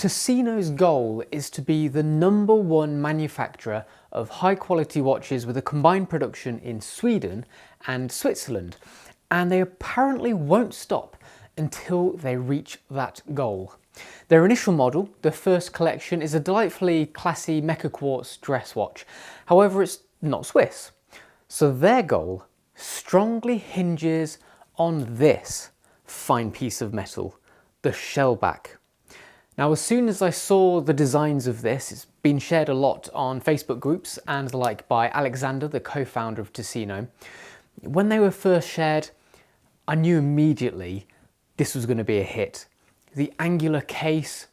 Tusenö's goal is to be the #1 manufacturer of high quality watches with a combined production in Sweden and Switzerland, and they apparently won't stop until they reach that goal. Their initial model, the first collection, is a delightfully classy mecha quartz dress watch. However, it's not Swiss. So their goal strongly hinges on this fine piece of metal, the Shellback. Now, as soon as I saw the designs of this, it's been shared a lot on Facebook groups and the like by Alexander, the co-founder of Tusenö. When they were first shared, I knew immediately this was going to be a hit. The angular case,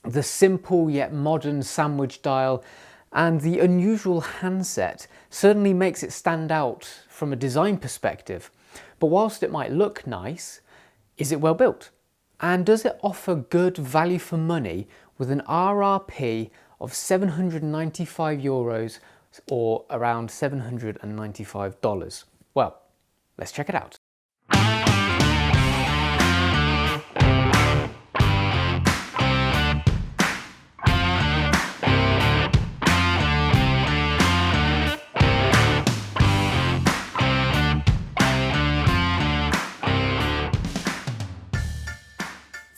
the simple yet modern sandwich dial, and the unusual handset certainly makes it stand out from a design perspective. But whilst it might look nice, is it well built? And does it offer good value for money with an RRP of €795 or around $795? Well, let's check it out.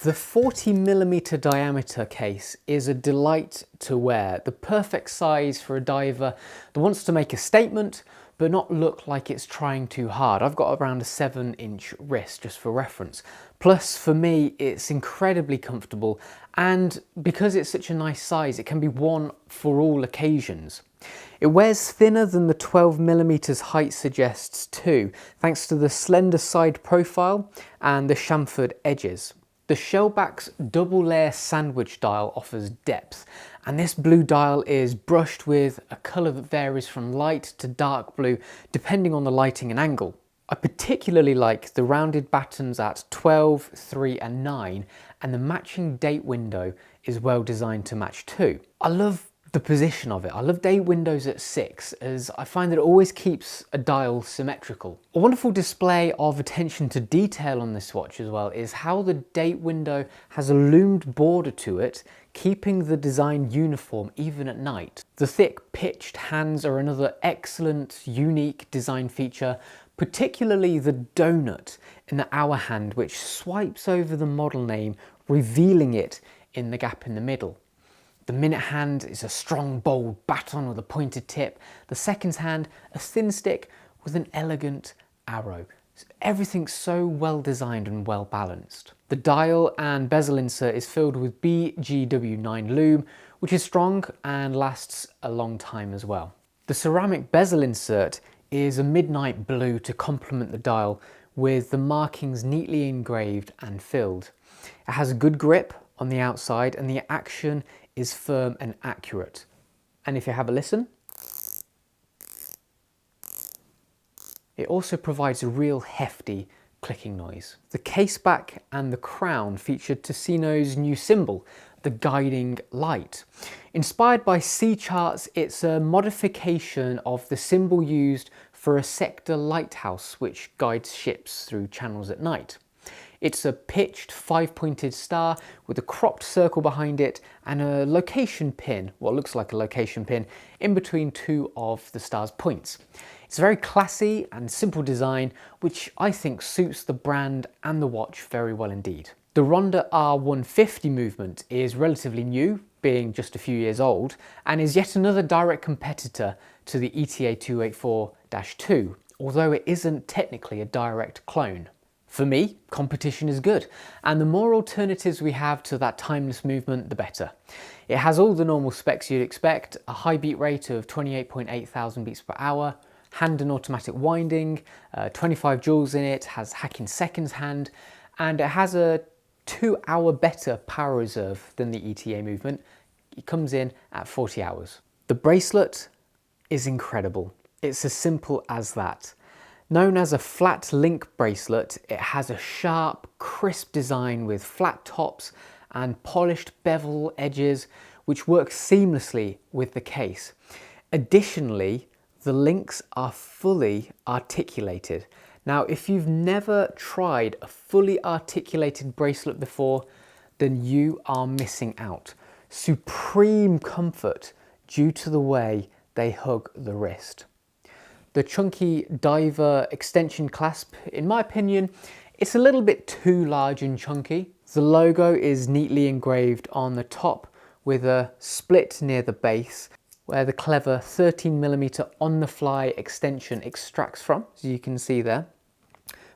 The 40mm diameter case is a delight to wear, the perfect size for a diver that wants to make a statement but not look like it's trying too hard. I've got around a 7-inch wrist just for reference. Plus for me it's incredibly comfortable, and because it's such a nice size it can be worn for all occasions. It wears thinner than the 12mm height suggests too, thanks to the slender side profile and the chamfered edges. The Shellback's double layer sandwich dial offers depth, and this blue dial is brushed with a colour that varies from light to dark blue depending on the lighting and angle. I particularly like the rounded battens at 12, 3 and 9, and the matching date window is well designed to match too. I love the position of it. I love date windows at 6 as I find that it always keeps a dial symmetrical. A wonderful display of attention to detail on this watch as well is how the date window has a loomed border to it, keeping the design uniform even at night. The thick pitched hands are another excellent, unique design feature, particularly the donut in the hour hand, which swipes over the model name, revealing it in the gap in the middle. The minute hand is a strong, bold baton with a pointed tip. The seconds hand, a thin stick with an elegant arrow. Everything's so well designed and well balanced. The dial and bezel insert is filled with BGW9 lume, which is strong and lasts a long time as well. The ceramic bezel insert is a midnight blue to complement the dial, with the markings neatly engraved and filled. It has a good grip on the outside and the action is firm and accurate. And if you have a listen, it also provides a real hefty clicking noise. The caseback and the crown featured Tusenö's new symbol, the guiding light. Inspired by sea charts, it's a modification of the symbol used for a sector lighthouse which guides ships through channels at night. It's a pitched 5-pointed star with a cropped circle behind it and a location pin, what looks like a location pin, in between two of the star's points. It's a very classy and simple design, which I think suits the brand and the watch very well indeed. The Ronda R150 movement is relatively new, being just a few years old, and is yet another direct competitor to the ETA 284-2, although it isn't technically a direct clone. For me, competition is good, and the more alternatives we have to that timeless movement, the better. It has all the normal specs you'd expect: a high beat rate of 28.8 thousand beats per hour, hand and automatic winding, 25 joules in it, has hacking seconds hand, and it has a 2-hour better power reserve than the ETA movement. It comes in at 40 hours. The bracelet is incredible. It's as simple as that. Known as a flat link bracelet, it has a sharp, crisp design with flat tops and polished bevel edges, which work seamlessly with the case. Additionally, the links are fully articulated. Now, if you've never tried a fully articulated bracelet before, then you are missing out. Supreme comfort due to the way they hug the wrist. The chunky diver extension clasp, in my opinion, it's a little bit too large and chunky. The logo is neatly engraved on the top with a split near the base where the clever 13mm on-the-fly extension extracts from, as you can see there,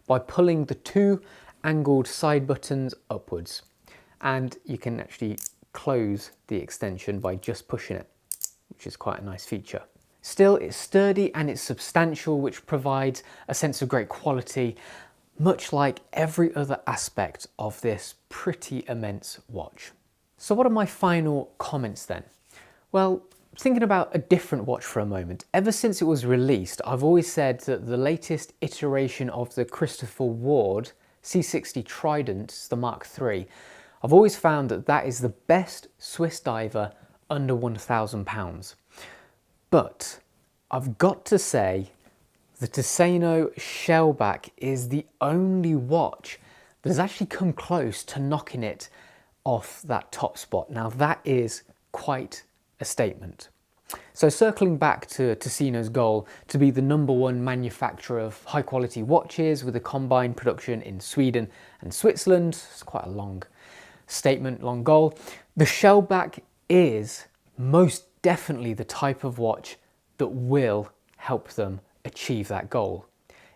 by pulling the two angled side buttons upwards. And you can actually close the extension by just pushing it, which is quite a nice feature. Still, it's sturdy and it's substantial, which provides a sense of great quality, much like every other aspect of this pretty immense watch. So what are my final comments then? Well, thinking about a different watch for a moment, ever since it was released, I've always said that the latest iteration of the Christopher Ward C60 Trident, the Mark III, I've always found that that is the best Swiss diver under £1,000. But I've got to say, the Tusenö Shellback is the only watch that has actually come close to knocking it off that top spot. Now that is quite a statement. So circling back to Tusenö's goal to be the #1 manufacturer of high quality watches with a combined production in Sweden and Switzerland, it's quite a long statement, long goal. The Shellback is most definitely the type of watch that will help them achieve that goal.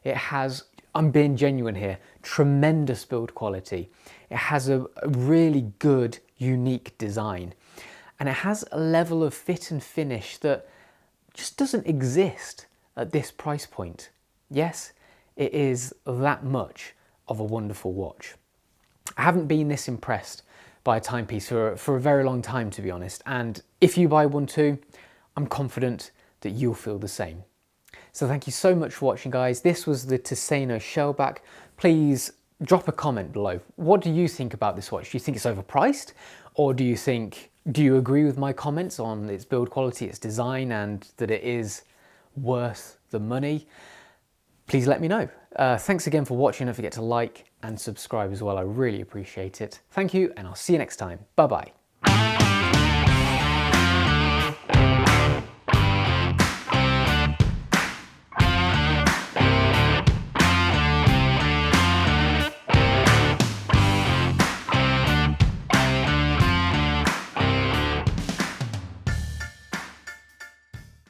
It has, I'm being genuine here, tremendous build quality. It has a really good, unique design. And it has a level of fit and finish that just doesn't exist at this price point. Yes, it is that much of a wonderful watch. I haven't been this impressed by a timepiece for a very long time, to be honest. And if you buy one too, I'm confident that you'll feel the same. So thank you so much for watching, guys. This was the Tusenö Shellback. Please drop a comment below. What do you think about this watch? Do you think it's overpriced? Or do you agree with my comments on its build quality, its design, and that it is worth the money? Please let me know. Thanks again for watching. Don't forget to like and subscribe as well. I really appreciate it. Thank you, and I'll see you next time. Bye-bye.